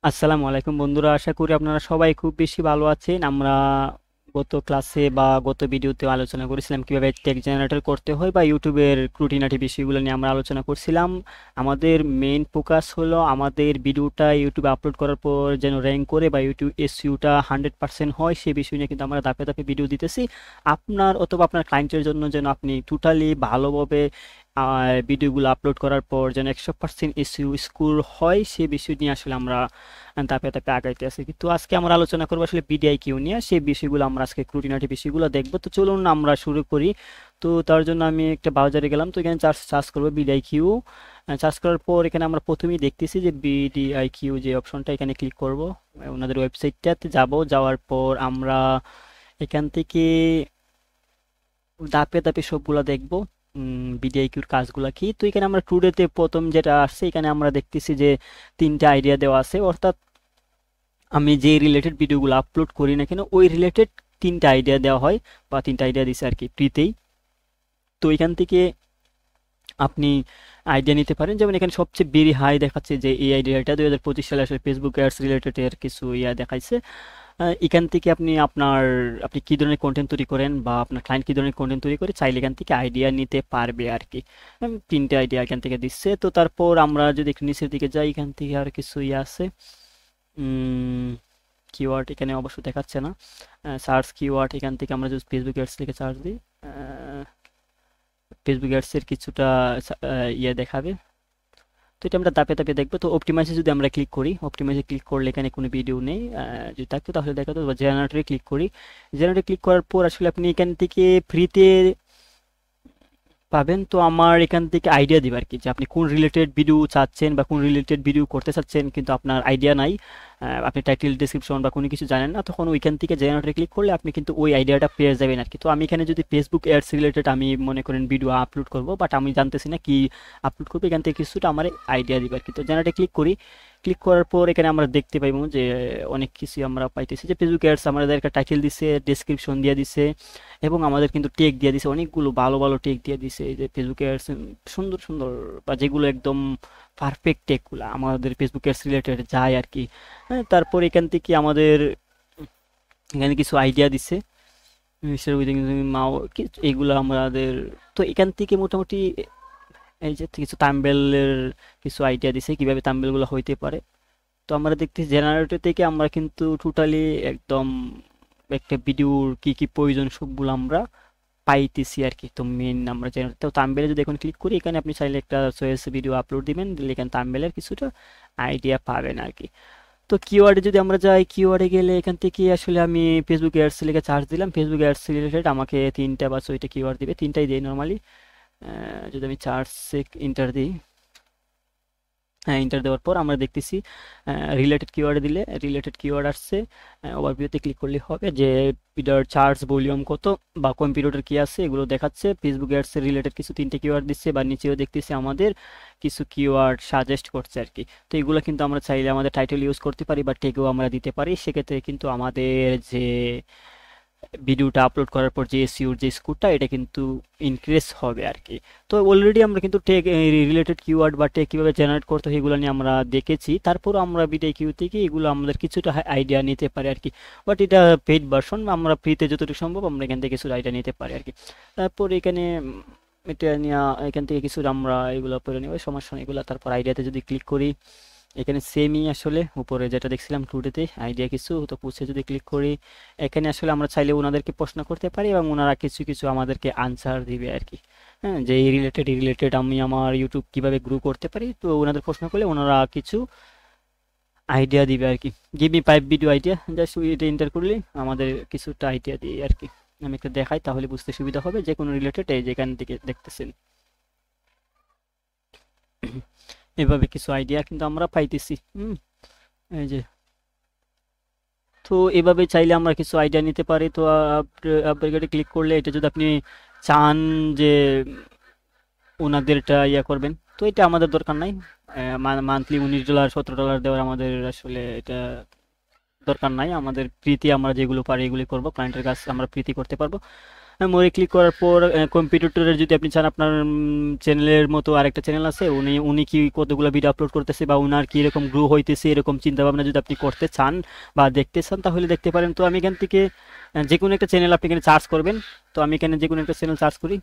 আসসালামু আলাইকুম বন্ধুরা, আশা করি আপনারা সবাই খুব বেশি ভালো আছেন। আমরা গত ক্লাসে বা গত ভিডিওতে আলোচনা করেছিলাম কিভাবে টেক্সট জেনারেটর করতে হয় বা ইউটিউবের খুঁটিনাটি বিষয়গুলো নিয়ে আমরা আলোচনা করছিলাম। আমাদের মেইন ফোকাস হলো আমাদের ভিডিওটা ইউটিউবে আপলোড করার পর যেন র্যাঙ্ক করে বা ইউটিউব এসইউটা 100% হয়, সেই বিষয় নিয়ে কিন্তু আমরা ধাপে ধাপে ভিডিও দিতেছি। আপনার অথবা আপনার ক্লায়েন্টের জন্য যেন আপনি টোটালি ভালোভাবে ভিডিওগুলো আপলোড করার পর যেন 100% এসইউ স্কোর হয়, সেই বিষয় নিয়ে আসলে আমরা ধাপে ধাপে আগাইতে আছি। কিন্তু আজকে আমরা আলোচনা করবো আসলে বিডিআইকিউ নিয়ে, সেই বিষয়গুলো আমরা আজকে খুঁটিনাটি বিষয়গুলো দেখবো। তো চলুন আমরা শুরু করি। তো তার জন্য আমি একটা ব্রাউজারে গেলাম, তো এখানে চার্জ করবো বিডিআইকিউ। চার্জ করার পর এখানে আমরা প্রথমেই দেখতেছি যে বিডিআইকিউ যে অপশনটা, এখানে ক্লিক করব। ওনাদের ওয়েবসাইটটাতে যাব, যাওয়ার পর আমরা এখান থেকে ধাপে ধাপে সবগুলা দেখবো বিডিআইকিউর কাজগুলা কি। তো এখানে আমরা টুডেতে প্রথম যেটা আসছে, এখানে আমরা দেখতেছি যে তিনটা আইডিয়া দেওয়া আছে, অর্থাৎ আমি যে রিলেটেড ভিডিওগুলো আপলোড করি না কেন ওই রিলেটেড তিনটা আইডিয়া দেওয়া হয় বা তিনটা আইডিয়া দিছে আর কি ফ্রিতেই। তো এখান থেকে আপনি আইডিয়া নিতে পারেন। যেমন এখানে সবচেয়ে বেরি হাই দেখাচ্ছে যে এই আইডিয়াটা 2025 সালে আসলে ফেসবুক অ্যাডস রিলেটেড এর কিছু দেখাইছে। এখান থেকে আপনি কি ধরনের কন্টেন্ট তৈরি করেন বা আপনার ক্লায়েন্ট কি ধরনের কন্টেন্ট তৈরি করে চাইলে এখান থেকে আইডিয়া নিতে পারবে আর কি। তিনটে আইডিয়া এখান থেকে দিচ্ছে। তো তারপর আমরা যদি একটু নিচের দিকে যাই, এখান থেকে আর কিছু আছে। কিওয়ার্ড এখানে অবশ্য দেখাচ্ছে না। সার্চ কিওয়ার্ড, এখান থেকে আমরা যদি ফেসবুক অ্যাডস লিখে সার্চ দিই, ফেসবুক অ্যাডসের কিছুটা দেখাবে। তো এটা আমরা ধাপে ধাপে দেখবো। তো অপটিমাইজে যদি আমরা ক্লিক করি, অপটিমাইজে ক্লিক করলে এখানে কোনো ভিডিও নেই, যদি থাকতো তাহলে দেখাতো। বা জেনারেটরে ক্লিক করি, জেনারেটরে ক্লিক করার পর আসলে আপনি এখান থেকে ফ্রিতে পাবেন। তো আমার এখান থেকে আইডিয়া দিবে আর কি, যে আপনি কোন রিলেটেড ভিডিও চাচ্ছেন বা কোন রিলেটেড ভিডিও করতে চাচ্ছেন, কিন্তু আপনার আইডিয়া নাই, আপনি টাইটেল ডিসক্রিপশন বা কোনো কিছু জানেন না, তখন ওইখান থেকে জেনারেটরে ক্লিক করলে আপনি কিন্তু ওই আইডিয়াটা পেয়ে যাবেন আর কি। তো আমি এখানে যদি ফেসবুক অ্যাডস রিলেটেড আমি মনে করেন ভিডিও আপলোড করব, বাট আমি জানতেছি না কি আপলোড করবো, এখান থেকে কিছুটা আমার আইডিয়া দিবে আর কি। তো জেনারেটরে ক্লিক করি, ক্লিক করার পর এখানে আমরা দেখতে পাইবো যে অনেক কিছু আমরা পাইতেছি, যে ফেসবুক অ্যাডস আমাদের একটা টাইটেল দিছে, ডেসক্রিপশন দিয়ে দিছে, এবং আমাদের কিন্তু টেক দিয়ে দিছে, অনেকগুলো ভালো ভালো টেক দিয়ে দিছে। এই যে ফেসবুকে সুন্দর সুন্দর বা যেগুলো একদম পারফেক্ট টেকগুলো আমাদের ফেসবুকে রিলেটেড যায় আর কি। হ্যাঁ, তারপর এখান থেকে আমাদের এখানে কিছু আইডিয়া দিছে, মাও এইগুলো আমাদের। তো এখান থেকে মোটামুটি এই যে কিছু থাম্বনেইলের কিছু আইডিয়া দিছে কিভাবে থাম্বনেইলগুলো হইতে পারে। তো আমরা দেখতেছি জেনারেটর থেকে আমরা কিন্তু টোটালি একদম একটা ভিডিওর কি কি প্রয়োজন সবগুলো আমরা পাইতেছি আর কি। তো মেন আমরা জেনারেটর, তো থাম্বনেইলে যদি এখন ক্লিক করি, এখানে আপনি চাইলে একটা চয়েস ভিডিও আপলোড দিবেন, দিলে এখানে থাম্বনেইলের কিছুটা আইডিয়া পাবেন আর কি। তো কিওয়ার্ডে যদি আমরা যাই, কিওয়ার্ডে গেলে এখান থেকে আসলে আমি ফেসবুক অ্যাডস লিখে চার্জ দিলাম, ফেসবুক অ্যাডস রিলেটেড আমাকে তিনটা বা ছয়টা কিওয়ার্ড দিবে, তিনটাই দেয় নর্মালি। যদি আমি চার্জে ইন্টার দিই, হ্যাঁ ইন্টার দেওয়ার পর আমরা দেখতেছি রিলেটেড কিওয়ার্ডে দিলে রিলেটেড কিওয়ার্ড আসছে। ওভারভিউতে ক্লিক করলে হবে যে এটার চার্জ ভলিউম কত বা কম্পিউটার কি আছে এগুলো দেখাচ্ছে। ফেসবুক অ্যাডসের রিলেটেড কিছু তিনটে কিওয়ার্ড দিচ্ছে, বা নিচেও দেখতেছি আমাদের কিছু কিওয়ার্ড সাজেস্ট করছে আর কি। তো এগুলো কিন্তু আমরা চাইলে আমাদের টাইটেল ইউজ করতে পারি বা টেগও আমরা দিতে পারি, সেক্ষেত্রে কিন্তু আমাদের যে ভিডিওটা আপলোড করার পর যে এসইওর যে স্কোরটা এটা কিন্তু ইনক্রিজ হবে আর কি। তো অলরেডি আমরা কিন্তু টেক রিলেটেড কিওয়ার্ড বা টেক কীভাবে জেনারেট করতে হয় এগুলো নিয়ে আমরা দেখেছি। তারপর আমরা বিডি কিউ থেকে এগুলো আমাদের কিছুটা আইডিয়া নিতে পারি আর কি। বাট এটা পেইড ভার্সন, আমরা ফ্রিতে যতটুকু সম্ভব আমরা এখান থেকে কিছু আইডিয়া নিতে পারি আর কি। তারপর এখানে এটা নিয়ে এখান থেকে কিছু আমরা এগুলো পরে নেব, সমস্যা নেই এগুলো। তারপর আইডিয়াতে যদি ক্লিক করি, এখানে সেমই আসলে উপরে যেটা দেখছিলাম টুডেতে আইডিয়া কিছু, তো পুষে যদি ক্লিক করি, এখানে আসলে আমরা চাইলে ওনাদেরকে প্রশ্ন করতে পারি এবং ওনারা কিছু কিছু আমাদেরকে আনসার দিবে আর কি। হ্যাঁ, যে এই রিলেটেড আমি আমার ইউটিউব কিভাবে গ্রো করতে পারি, তো ওনাদের প্রশ্ন করলে ওনারা কিছু আইডিয়া দিবে আর কি। Give me 5 video idea, just এটা এন্টার করলে আমাদের কিছুটা আইডিয়া দিই আর কি। আমি একটা দেখাই তাহলে বুঝতে সুবিধা হবে, যে কোনো রিলেটেড এই যেখান থেকে দেখতেছেন এভাবে কিছু আইডিয়া কিন্তু আমরা পাইতেছি। এই যে, তো এভাবে চাইলে আমরা কিছু আইডিয়া নিতে পারি। তো আপডেটে ক্লিক করলে এটা যদি আপনি চান যে ওনাদেরটা করবেন, তো এটা আমাদের দরকার নাই। মান্থলি $19 $17 দেওয়ার আমাদের আসলে এটা দরকার নাই। আমাদের প্রীতি আমরা যেগুলো পারি এগুলি করবো, ক্লায়েন্টের কাছে আমরা প্রীতি করতে পারবো। মোরে ক্লিক করার পর কম্পিটিটরের যদি আপনি চান আপনার চ্যানেলের মতো আরেকটা চ্যানেল আছে, উনি উনি কি কতগুলো ভিডিও আপলোড করতেছে বা উনার কি এরকম গ্রো হইতেছে এরকম চিন্তা ভাবনা যদি আপনি করতে চান বা দেখতে চান তাহলে দেখতে পারেন। তো আমি এখান থেকে যে কোনো একটা চ্যানেল আপনি এখানে চার্জ করবেন। তো আমি এখানে যে কোনো একটা চ্যানেল চার্জ করি,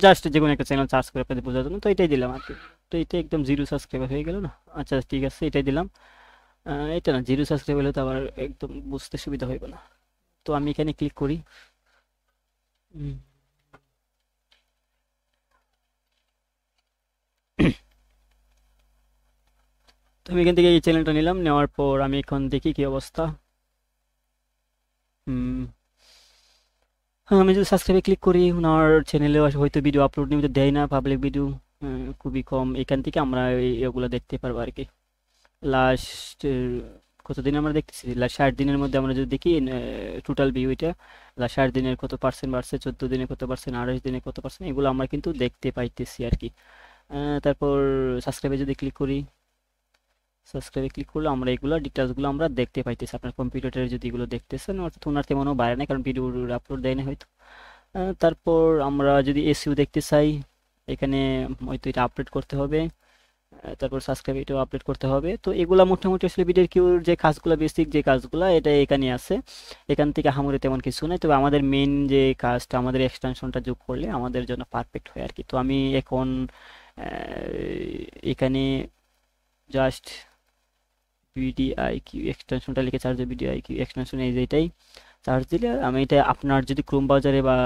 জাস্ট যে কোনো একটা চ্যানেল চার্জ করে আপনাদের বোঝার জন্য, তো এটাই দিলাম আর কি। তো এটা একদম 0 সাবস্ক্রাইবার হয়ে গেল না? আচ্ছা ঠিক আছে, এটাই দিলাম। এটা না, 0 সাবস্ক্রাইবার হলে তো আবার একদম বুঝতে সুবিধা হইব না। তো আমি এখানে ক্লিক করি। উম, তো আমি এখান থেকে এই চ্যানেলটা নিলাম, নেওয়ার পর আমি এখন দেখি কি অবস্থা। হুম, হ্যাঁ, আমি যদি সাবস্ক্রাইবে ক্লিক করি ওনার চ্যানেলে হয়তো ভিডিও আপলোড নিয়মিত দেয় না, পাবলিক ভিডিও খুবই কম। এখান থেকে আমরা এগুলো দেখতে পারবো আর কি। লাস্ট কতদিন আমরা দেখতেছি, লাস্ট 60 দিনের মধ্যে আমরা যদি দেখি টোটাল ভিউ এটা লাস্ট 60 দিনের কত পার্সেন্ট বাড়ছে, 14 দিনে কত পার্সেন্ট, 28 দিনে কত পার্সেন্ট, এগুলো আমরা কিন্তু দেখতে পাইতেছি আর কি। তারপর সাবস্ক্রাইবে যদি ক্লিক করি, সাবস্ক্রাইবে ক্লিক করলে আমরা এগুলো ডিটেলসগুলো আমরা দেখতে পাইতেছি। আপনার কম্পিউটারে যদি এগুলো দেখতেছেন, অর্থাৎ ওনার তেমনও বাইরে না, কারণ ভিডিও আপলোড দেয় না হয়তো। তারপর আমরা যদি এসইও দেখতে চাই, এখানে হয়তো এটা আপডেট করতে হবে। তারপর সাবস্ক্রাইব এটাও আপডেট করতে হবে। তো এগুলা মোটামুটি আসলে ভিডিওর কিউর যে কাজগুলো, বেসিক যে কাজগুলো, এটা এখানে আছে। এখান থেকে আহামরি তেমন কিছু নাই, তবে আমাদের মেন যে কাজটা, আমাদের এক্সটেনশনটা যোগ করলে আমাদের জন্য পারফেক্ট হয় আর কি। তো আমি এখন এখানে জাস্ট ভিডিআইকিউ এক্সটেনশনটা লিখে চার্জ, ভিডিআইকিউ এক্সটেনশন এই যে এটাই চার্জ দিলে আমি এটা, আপনার যদি ক্রোম ব্রাউজারে বা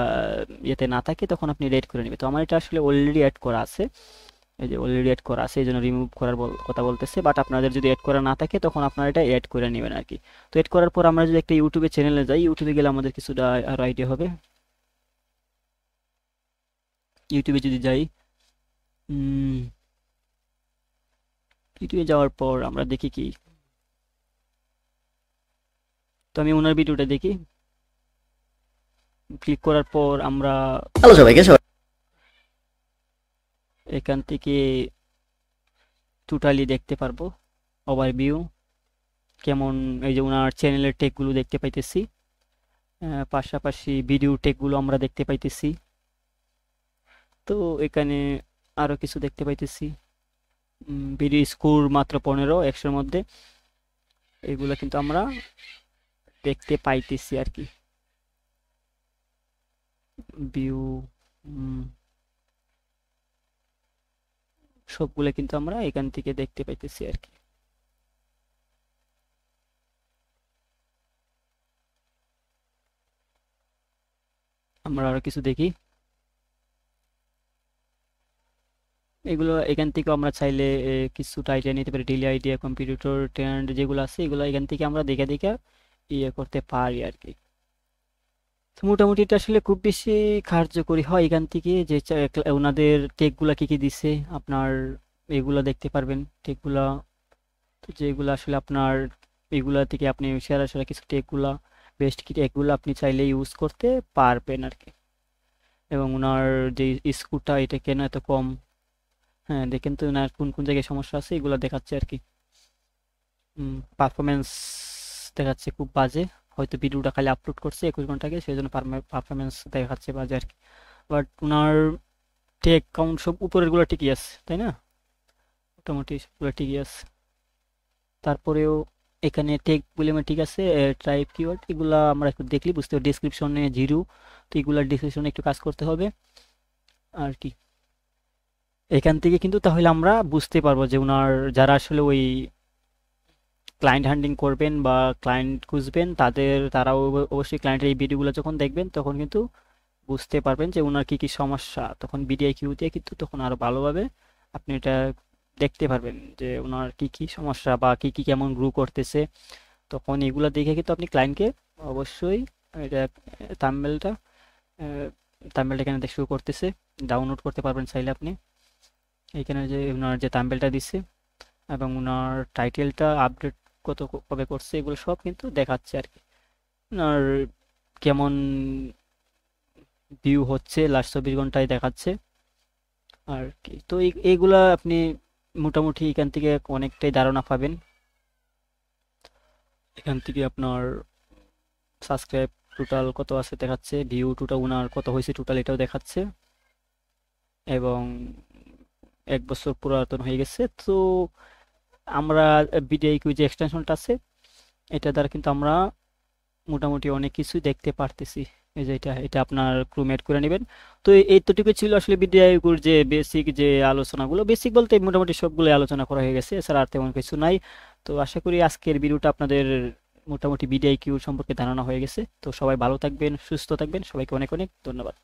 ইয়েতে না থাকে তখন আপনি এটা অ্যাড করে নেবেন। তো আমার এটা আসলে অলরেডি অ্যাড করা আছে, এই যে অলরেডি অ্যাড করা আছে, এই জন্য রিমুভ করার কথা বলতেছে। বাট আপনাদের যদি অ্যাড করা না থাকে তখন আপনারা এটা অ্যাড করে নেবেন আর কি। তো অ্যাড করার পর আমরা যদি একটা ইউটিউবে চ্যানেলে যাই, ইউটিউবে গেলে আমাদের কিছুটা আরো আইডিয়া হবে। ইউটিউবে যদি যাই, ইউটিউবে যাওয়ার পর আমরা দেখি কি, তো আমি ওনার ভিডিওটা দেখি। ক্লিক করার পর আমরা হ্যালো সবাইকে এখান থেকে টোটালি দেখতে পারবো ওভারভিউ কেমন। এই যে ওনার চ্যানেলের টেকগুলো দেখতে পাইতেছি, পাশাপাশি ভিডিও টেকগুলো আমরা দেখতে পাইতেছি। তো এখানে আরো কিছু দেখতে পাইতেছি, ভিডিও স্কোর মাত্র 15 100-এর মধ্যে, এগুলো কিন্তু আমরা দেখতে পাইতেছি আর কি। ভিউ সবগুলো কিন্তু আমরা এখান থেকে দেখতে পাইতেছি আর কি। আমরা আরো কিছু দেখি, এগুলো এখান থেকে আমরা চাইলে কিছুটা আইডিয়া নিতে পারি, ডেইলি আইডিয়া, কম্পিউটার ট্রেন্ড যেগুলো আছে এগুলো এখান থেকে আমরা দেখে দেখে ইয়ে করতে পারি আর কি। তো মোটামুটি এটা আসলে খুব বেশি কার্যকরী হয় এখান থেকে, যে ওনাদের টেকগুলা কি কি দিছে আপনার, এগুলা দেখতে পারবেন টেকগুলা। তো যেগুলো আসলে আপনার, এগুলা থেকে আপনি সেরা সেরা কিছু টেকগুলা, বেস্ট কি টেকগুলো আপনি চাইলে ইউজ করতে পারবেন আর কি। এবং ওনার যে স্কোরটা এটা কেন এত কম, হ্যাঁ দেখেন তো ওনার কোন কোন জায়গায় সমস্যা আছে এগুলো দেখাচ্ছে আর কি। পারফরমেন্স দেখাচ্ছে খুব বাজে, হয়তো ভিডিওটা খালি আপলোড করছে 21 ঘন্টা আগে, সেই জন্য পারফরমেন্স দেখাচ্ছে বাজে আর কি। বাট ওনার টেক কাউন্ট সব উপরের গুলো ঠিকই আছে, তাই না? মোটামুটি সবগুলো ঠিকই আছে। তারপরেও এখানে টেক বলে ঠিক আছে, টাইপ কিওয়ার্ড এগুলা আমরা একটু দেখলি বুঝতে পারি, ডিসক্রিপশনে 0, তো এগুলার ডিসক্রিপশনে একটু কাজ করতে হবে আর কি। এখান থেকে কিন্তু তাহলে আমরা বুঝতে পারবো যে ওনার যারা আসলে ওই ক্লায়েন্ট হ্যান্ডলিং করবেন বা ক্লায়েন্ট খুঁজবেন, তারাও অবশ্যই ক্লায়েন্টের এই ভিডিওগুলো যখন দেখবেন তখন কিন্তু বুঝতে পারবেন যে ওনার কি কি সমস্যা, তখন বিডিআই কিউ দিয়ে কিন্তু তখন আরো ভালোভাবে আপনি এটা দেখতে পারবেন যে ওনার কি কি সমস্যা বা কি কি কেমন গ্রো করতেছে। তখন এগুলো দেখে কিন্তু আপনি ক্লায়েন্টকে অবশ্যই, এটা থাম্বনেলটা থাম্বনেলটা এখানে শুরু করতেছে, ডাউনলোড করতে পারবেন চাইলে আপনি। এখানে যে ওনার যে থাম্বনেলটা দিচ্ছে এবং ওনার টাইটেলটা আপডেট কবে করছে, এগুলো সব কিন্তু দেখাচ্ছে আর কি। আর কেমন ভিউ হচ্ছে লাস্ট 24 ঘন্টায় দেখাচ্ছে আর কি। তো এইগুলা আপনি মোটামুটি এখান থেকে অনেকটাই ধারণা পাবেন। এখান থেকে আপনার সাবস্ক্রাইব টোটাল কত আছে দেখাচ্ছে, ভিউ টোটাল ওনার কত হয়েছে টোটাল এটাও দেখাচ্ছে, এবং 1 বছর পুরাতন হয়ে গেছে। তো আমরা ভিডিআইকিউ যে এক্সটেনশনটা আছে এটা দ্বারা কিন্তু আমরা মোটামুটি অনেক কিছুই দেখতে পারতেছি। এই যে এটা এটা আপনার ক্রোম এড করে নেবেন। তো এইতটুকু ছিল আসলে ভিডিআইকিউর যে বেসিক যে আলোচনাগুলো, বেসিক বলতে মোটামুটি সবগুলো আলোচনা করা হয়ে গেছে, এছাড়া আর তেমন কিছু নাই। তো আশা করি আজকের ভিডিওটা আপনাদের মোটামুটি ভিডিআইকিউ সম্পর্কে ধারণা হয়ে গেছে। তো সবাই ভালো থাকবেন, সুস্থ থাকবেন, সবাইকে অনেক অনেক ধন্যবাদ।